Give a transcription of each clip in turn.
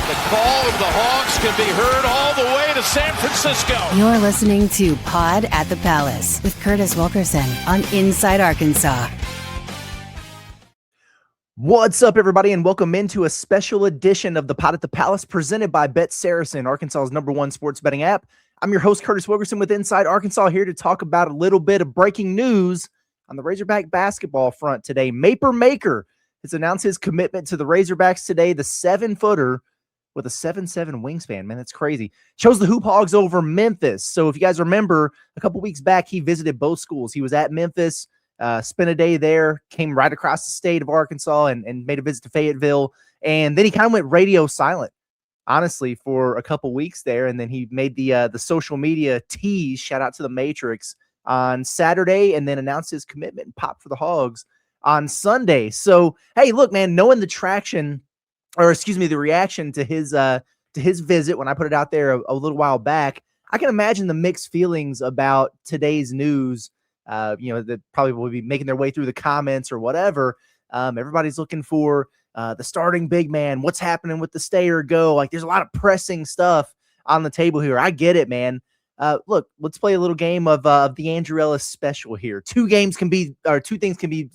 The call of the Hawks can be heard all the way to San Francisco. You're listening to Pod at the Palace with Curtis Wilkerson on Inside Arkansas. What's up, everybody, and welcome into a special edition of the Pod at the Palace presented by SARACEN, Arkansas's #1 sports betting app. I'm your host, Curtis Wilkerson with Inside Arkansas, here to talk about a little bit of breaking news on the Razorback basketball front today. Maker has announced his commitment to the Razorbacks today, the 7-footer with a 7'7" wingspan. Man, that's crazy. Chose the Hoop Hogs over Memphis. So if you guys remember, a couple weeks back, he visited both schools. He was at Memphis, spent a day there, came right across the state of Arkansas and made a visit to Fayetteville. And then he kind of went radio silent, honestly, for a couple weeks there. And then he made the social media tease, shout out to the Matrix, on Saturday, and then announced his commitment and popped for the Hogs on Sunday. So, hey, look, man, knowing the traction, or excuse me, the reaction to his visit when I put it out there a little while back, I can imagine the mixed feelings about today's news. That probably will be making their way through the comments or whatever. Everybody's looking for the starting big man. What's happening with the stay or go? Like, there's a lot of pressing stuff on the table here. I get it, man. Look, let's play a little game of the Andrew Ellis special here. Two things can be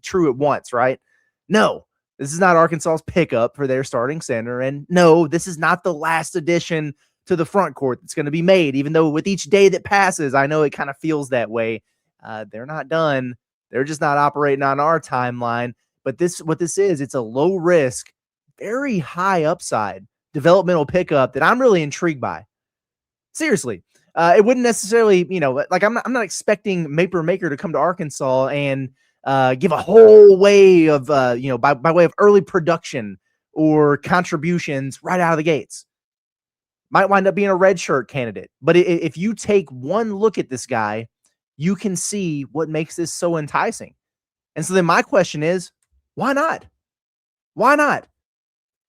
true at once, right? No, this is not Arkansas's pickup for their starting center. And no, this is not the last addition to the front court that's going to be made, even though with each day that passes, I know it kind of feels that way. They're not done. They're just not operating on our timeline. But what this is, it's a low risk, very high upside developmental pickup that I'm really intrigued by. Seriously. It wouldn't necessarily, I'm not expecting Maker to come to Arkansas and give a whole way of, by way of early production or contributions right out of the gates. Might wind up being a redshirt candidate. But if you take one look at this guy, you can see what makes this so enticing. And so then my question is, why not? Why not?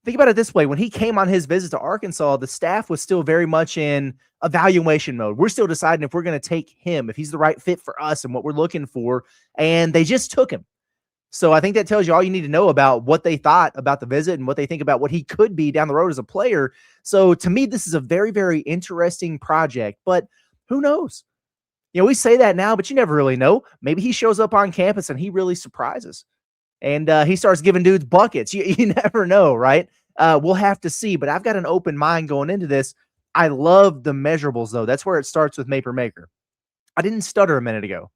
Think about it this way. When he came on his visit to Arkansas, the staff was still very much in evaluation mode. We're still deciding if we're going to take him, if he's the right fit for us and what we're looking for. And they just took him. So I think that tells you all you need to know about what they thought about the visit and what they think about what he could be down the road as a player. So to me, this is a very, very interesting project, but who knows? We say that now, but you never really know. Maybe he shows up on campus and he really surprises. And he starts giving dudes buckets. You never know, right? We'll have to see. But I've got an open mind going into this. I love the measurables, though. That's where it starts with Maker. I didn't stutter a minute ago.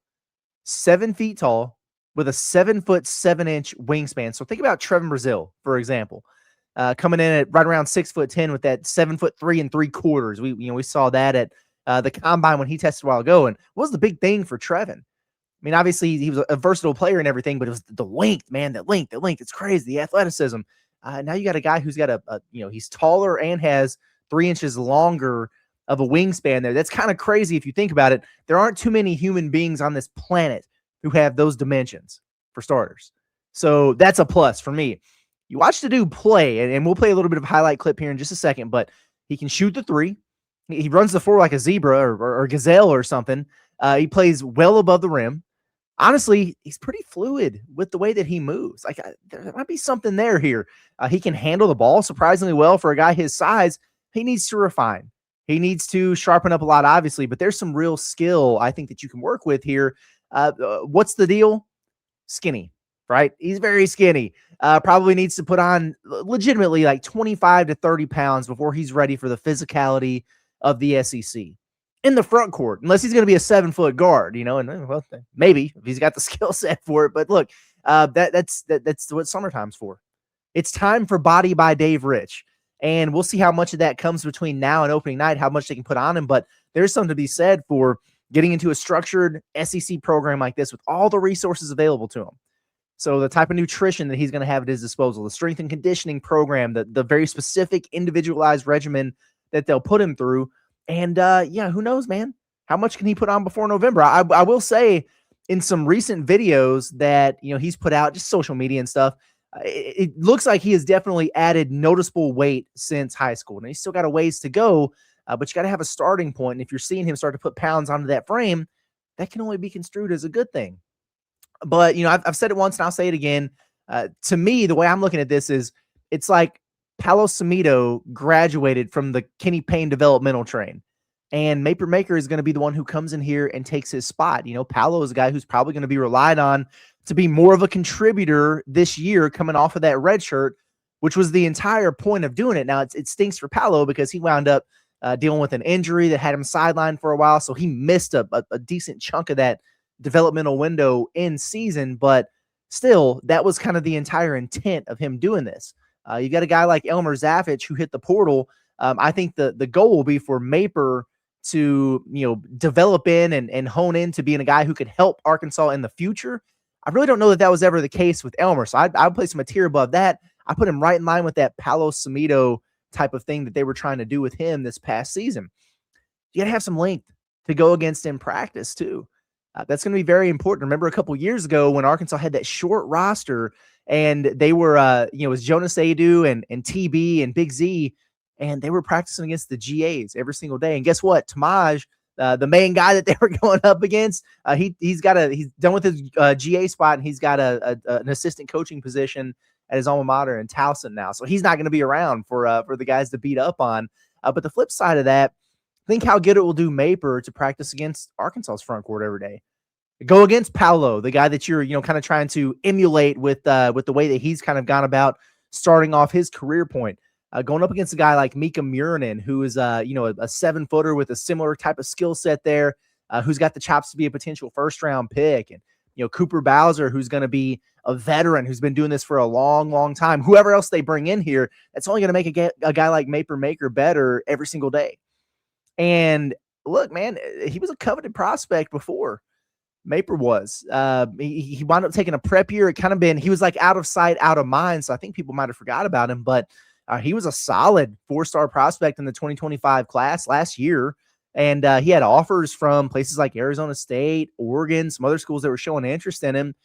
7 feet tall with a 7'7" wingspan. So think about Trevin Brazile, for example, coming in at right around 6'10" with that 7'3"3/4. We saw that at the combine when he tested a while ago. And what was the big thing for Trevin? I mean, obviously, he was a versatile player and everything, but it was the length, man, the length. It's crazy, the athleticism. Now you got a guy who's got he's taller and has 3 inches longer of a wingspan there. That's kind of crazy if you think about it. There aren't too many human beings on this planet who have those dimensions, for starters. So that's a plus for me. You watch the dude play, and we'll play a little bit of a highlight clip here in just a second, but he can shoot the three. He runs the floor like a zebra or gazelle or something. He plays well above the rim. Honestly, he's pretty fluid with the way that he moves. Like, there might be something there here. He can handle the ball surprisingly well for a guy his size. He needs to refine. He needs to sharpen up a lot, obviously, but there's some real skill I think that you can work with here. What's the deal? Skinny, right? He's very skinny. Probably needs to put on legitimately like 25 to 30 pounds before he's ready for the physicality of the SEC. In the front court, unless he's going to be a 7-foot guard, and well, maybe if he's got the skill set for it. But look, that's what summertime's for. It's time for Body by Dave Rich, and we'll see how much of that comes between now and opening night, how much they can put on him. But there's something to be said for getting into a structured SEC program like this with all the resources available to him. So the type of nutrition that he's going to have at his disposal, the strength and conditioning program, the very specific individualized regimen that they'll put him through. And who knows, man? How much can he put on before November? I will say in some recent videos that he's put out, just social media and stuff, it looks like he has definitely added noticeable weight since high school. And he's still got a ways to go, but you got to have a starting point. And if you're seeing him start to put pounds onto that frame, that can only be construed as a good thing. But I've said it once and I'll say it again. To me, the way I'm looking at this is, it's like Palo Samito graduated from the Kenny Payne developmental train. And Maper Maker is going to be the one who comes in here and takes his spot. You know, Palo is a guy who's probably going to be relied on to be more of a contributor this year coming off of that red shirt, which was the entire point of doing it. Now, it stinks for Palo because he wound up dealing with an injury that had him sidelined for a while, so he missed a decent chunk of that developmental window in season, but still, that was kind of the entire intent of him doing this. You got a guy like Elmer Zafich who hit the portal. I think the goal will be for Maper to, you know, develop in and hone in to being a guy who could help Arkansas in the future. I really don't know that was ever the case with Elmer, so I'd place him a tier above that. I put him right in line with that Palo Samito type of thing that they were trying to do with him this past season. You got to have some length to go against in practice too. That's going to be very important. Remember a couple years ago when Arkansas had that short roster and they were, it was Jonas Adu and TB and Big Z, and they were practicing against the GAs every single day. And guess what? Tamaj, the main guy that they were going up against, he's done with his GA spot, and he's got an assistant coaching position at his alma mater in Towson now. So he's not going to be around for the guys to beat up on. But the flip side of that, think how good it will do Maper to practice against Arkansas's front court every day. Go against Paolo, the guy that you're, kind of trying to emulate with the way that he's kind of gone about starting off his career point. Going up against a guy like Mika Murinen, who is, a 7-footer with a similar type of skill set there, who's got the chops to be a potential first-round pick. And, Cooper Bowser, who's going to be a veteran who's been doing this for a long, long time. Whoever else they bring in here, that's only going to make a guy like Maper Maker better every single day. And look, man, he was a coveted prospect before. Maper was. He wound up taking a prep year. It kind of he was like out of sight, out of mind. So I think people might have forgot about him, but he was a solid 4-star prospect in the 2025 class last year. And he had offers from places like Arizona State, Oregon, some other schools that were showing interest in him.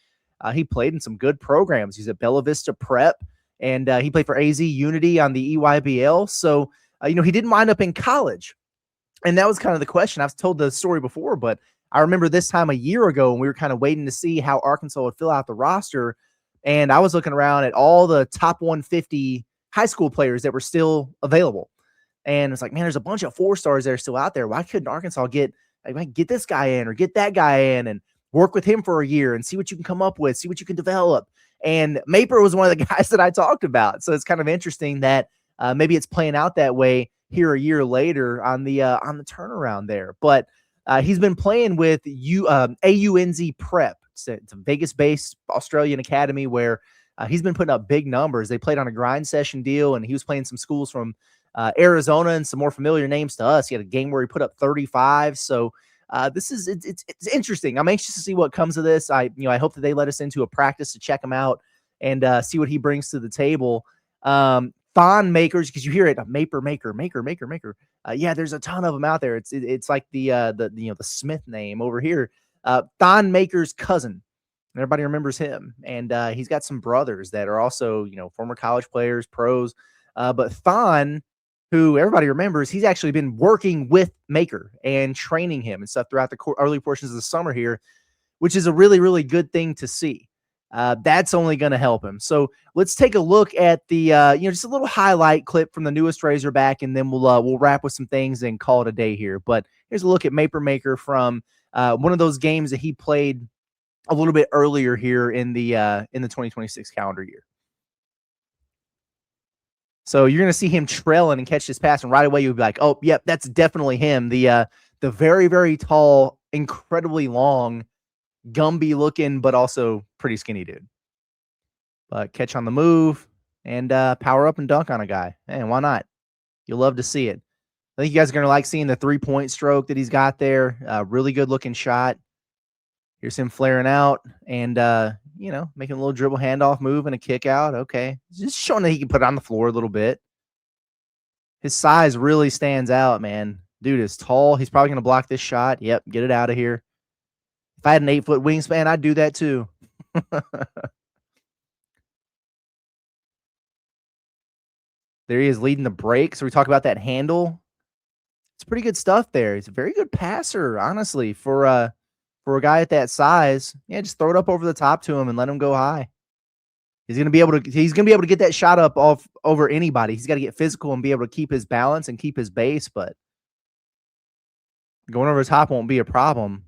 He played in some good programs. He's at Bella Vista Prep, and he played for AZ Unity on the EYBL. So, he didn't wind up in college. And that was kind of the question. I've told the story before, but I remember this time a year ago when we were kind of waiting to see how Arkansas would fill out the roster. And I was looking around at all the top 150 high school players that were still available. And it's like, man, there's a bunch of 4-stars that are still out there. Why couldn't Arkansas get this guy in or get that guy in and work with him for a year and see what you can come up with, see what you can develop? And Maper was one of the guys that I talked about. So it's kind of interesting that maybe it's playing out that way here a year later on the turnaround there. But he's been playing with AUNZ Prep. It's a Vegas-based Australian academy where he's been putting up big numbers. They played on a grind session deal, and he was playing some schools from Arizona and some more familiar names to us. He had a game where he put up 35. So it's interesting. I'm anxious to see what comes of this. I hope that they let us into a practice to check him out and see what he brings to the table. Thon makers, because you hear it, Maper. Yeah, there's a ton of them out there. It's like the Smith name over here. Thon Maker's cousin. Everybody remembers him, and he's got some brothers that are also former college players, pros. But Thon, who everybody remembers, he's actually been working with Maker and training him and stuff throughout the early portions of the summer here, which is a really, really good thing to see. That's only going to help him. So let's take a look at the, just a little highlight clip from the newest Razorback, and then we'll wrap with some things and call it a day here. But here's a look at Maper Maker from one of those games that he played a little bit earlier here in the 2026 calendar year. So you're going to see him trailing and catch this pass, and right away you'll be like, oh, yep, that's definitely him. The very, very tall, incredibly long, Gumby looking, but also pretty skinny dude. But catch on the move and power up and dunk on a guy. And why not? You'll love to see it. I think you guys are going to like seeing the 3-point stroke that he's got there. Really good looking shot. Here's him flaring out and, making a little dribble handoff move and a kick out. Okay. Just showing that he can put it on the floor a little bit. His size really stands out, man. Dude is tall. He's probably going to block this shot. Yep. Get it out of here. If I had an 8-foot wingspan, I'd do that too. There he is leading the break. So we talk about that handle. It's pretty good stuff there. He's a very good passer, honestly, for a guy at that size. Yeah, just throw it up over the top to him and let him go high. He's going to be able to get that shot up off over anybody. He's got to get physical and be able to keep his balance and keep his base, but going over the top won't be a problem.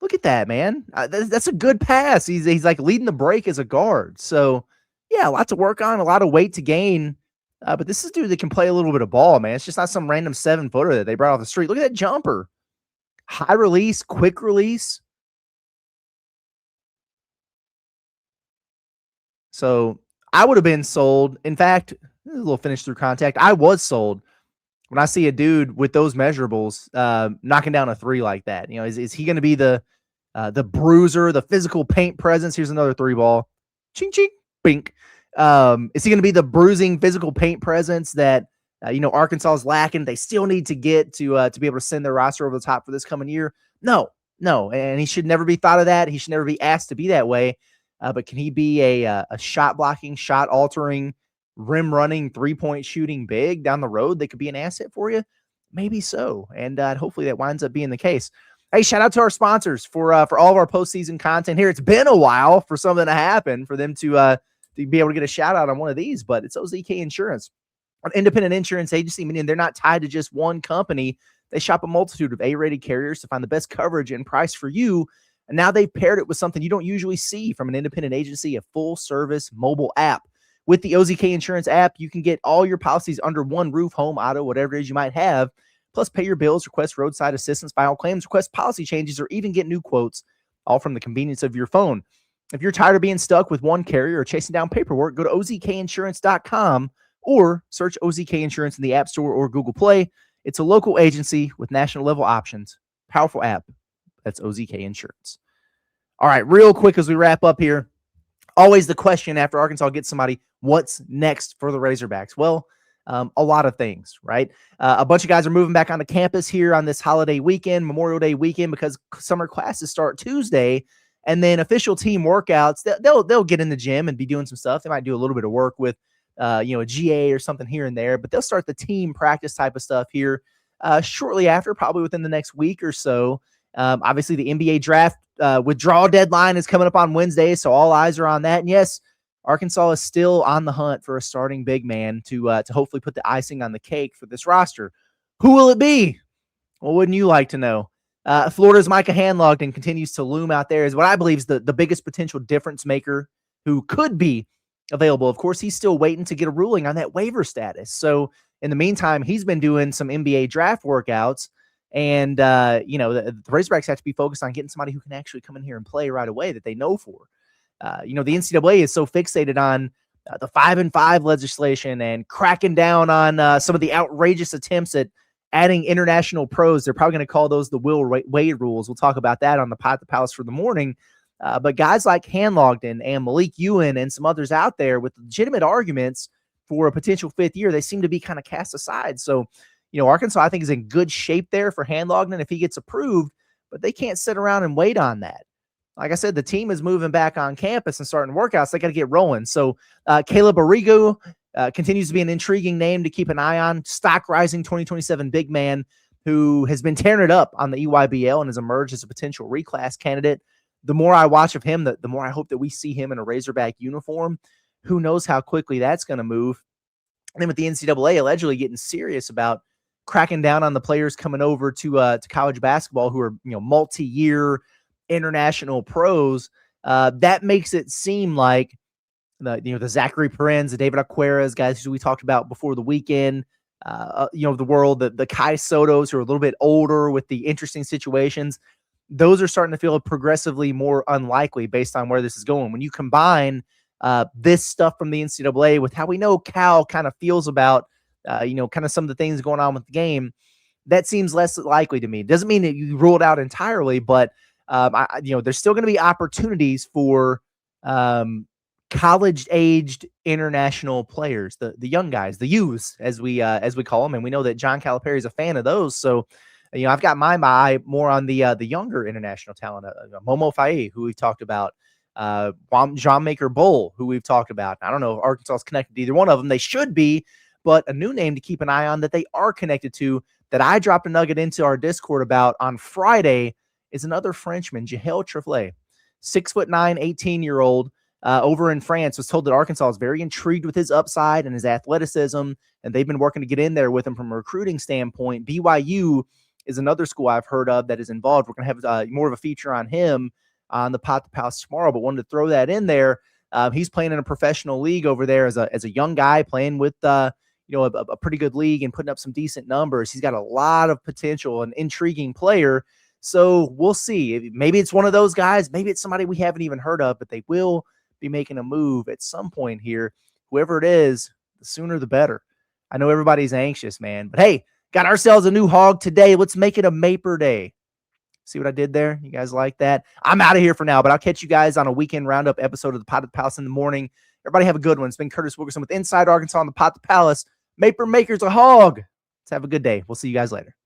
Look at that, man. That's a good pass. He's like leading the break as a guard. So, yeah, a lot to work on, a lot of weight to gain. But this is a dude that can play a little bit of ball, man. It's just not some random 7-footer that they brought off the street. Look at that jumper. High release, quick release. So I would have been sold. In fact, this is a little finish through contact. I was sold when I see a dude with those measurables knocking down a three like that. You know, is he going to be the bruiser, the physical paint presence? Here's another three ball. Ching, ching, bink. Is he going to be the bruising physical paint presence that, Arkansas is lacking? They still need to get to be able to send their roster over the top for this coming year. No. And he should never be thought of that. He should never be asked to be that way. But can he be a shot blocking, shot altering, rim running, 3-point shooting big down the road that could be an asset for you? Maybe so. And hopefully that winds up being the case. Hey, shout out to our sponsors for all of our postseason content here. It's been a while for something to happen for them to be able to get a shout out on one of these, but it's OZK Insurance, an independent insurance agency, meaning they're not tied to just one company. They shop a multitude of A-rated carriers to find the best coverage and price for you. And now they've paired it with something you don't usually see from an independent agency, a full-service mobile app. With the OZK Insurance app, you can get all your policies under one roof, home, auto, whatever it is you might have, plus pay your bills, request roadside assistance, file claims, request policy changes, or even get new quotes, all from the convenience of your phone. If you're tired of being stuck with one carrier or chasing down paperwork, go to ozkinsurance.com or search OZK Insurance in the App Store or Google Play. It's a local agency with national-level options. Powerful app. That's OZK Insurance. All right, real quick as we wrap up here, always the question after Arkansas gets somebody, what's next for the Razorbacks? Well, a lot of things, right? A bunch of guys are moving back onto campus here on this holiday weekend, Memorial Day weekend, because summer classes start Tuesday, and then official team workouts, they'll get in the gym and be doing some stuff. They might do a little bit of work with, a GA or something here and there, but they'll start the team practice type of stuff here shortly after, probably within the next week or so. Obviously, the NBA draft withdrawal deadline is coming up on Wednesday, so all eyes are on that. And yes, Arkansas is still on the hunt for a starting big man to hopefully put the icing on the cake for this roster. Who will it be? Well, wouldn't you like to know? Florida's Micah Handlogden continues to loom out there as what I believe is the biggest potential difference maker who could be available. Of course, he's still waiting to get a ruling on that waiver status. So in the meantime, he's been doing some NBA draft workouts. And, the Razorbacks have to be focused on getting somebody who can actually come in here and play right away that they know for. The NCAA is so fixated on the 5-and-5 legislation and cracking down on some of the outrageous attempts at adding international pros. They're probably going to call those the Will Wade rules. We'll talk about that on the Pot at the Palace for the morning. But guys like Handlogden and Malik Ewan and some others out there with legitimate arguments for a potential fifth year, they seem to be kind of cast aside. So, Arkansas, I think, is in good shape there for Handlogden if he gets approved, but they can't sit around and wait on that. Like I said, the team is moving back on campus and starting workouts. They got to get rolling. So Caleb Arrigo continues to be an intriguing name to keep an eye on. Stock rising 2027 big man who has been tearing it up on the EYBL and has emerged as a potential reclass candidate. The more I watch of him, the more I hope that we see him in a Razorback uniform. Who knows how quickly that's going to move. And then with the NCAA allegedly getting serious about cracking down on the players coming over to college basketball who are, multi-year international pros, that makes it seem like the Zachary Perens, the David Aqueras, guys who we talked about before the weekend, the world, the Kai Sotos who are a little bit older with the interesting situations, those are starting to feel progressively more unlikely based on where this is going. When you combine this stuff from the NCAA with how we know Cal kind of feels about kind of some of the things going on with the game, that seems less likely to me. Doesn't mean that you rule it out entirely, but there's still going to be opportunities for college-aged international players, the young guys, the youths, as we call them, and we know that John Calipari is a fan of those. So, I've got my eye more on the younger international talent, Momo Faye, who we've talked about, John Maker Bull, who we've talked about. I don't know if Arkansas is connected to either one of them. They should be. But a new name to keep an eye on that they are connected to, that I dropped a nugget into our Discord about on Friday, is another Frenchman, Jahel Triflet, 6'9", 18-year-old, over in France, was told that Arkansas is very intrigued with his upside and his athleticism, and they've been working to get in there with him from a recruiting standpoint. BYU is another school I've heard of that is involved. We're going to have more of a feature on him on the Pot the Palace tomorrow, but wanted to throw that in there. He's playing in a professional league over there as a young guy playing with a pretty good league and putting up some decent numbers. He's got a lot of potential, an intriguing player. So we'll see. Maybe it's one of those guys. Maybe it's somebody we haven't even heard of, but they will be making a move at some point here. Whoever it is, the sooner the better. I know everybody's anxious, man. But hey, got ourselves a new hog today. Let's make it a Maper Day. See what I did there? You guys like that? I'm out of here for now, but I'll catch you guys on a weekend roundup episode of the Pot at the Palace in the morning. Everybody have a good one. It's been Curtis Wilkerson with Inside Arkansas on the Pot at the Palace. Maper Maker's a hog. Let's have a good day. We'll see you guys later.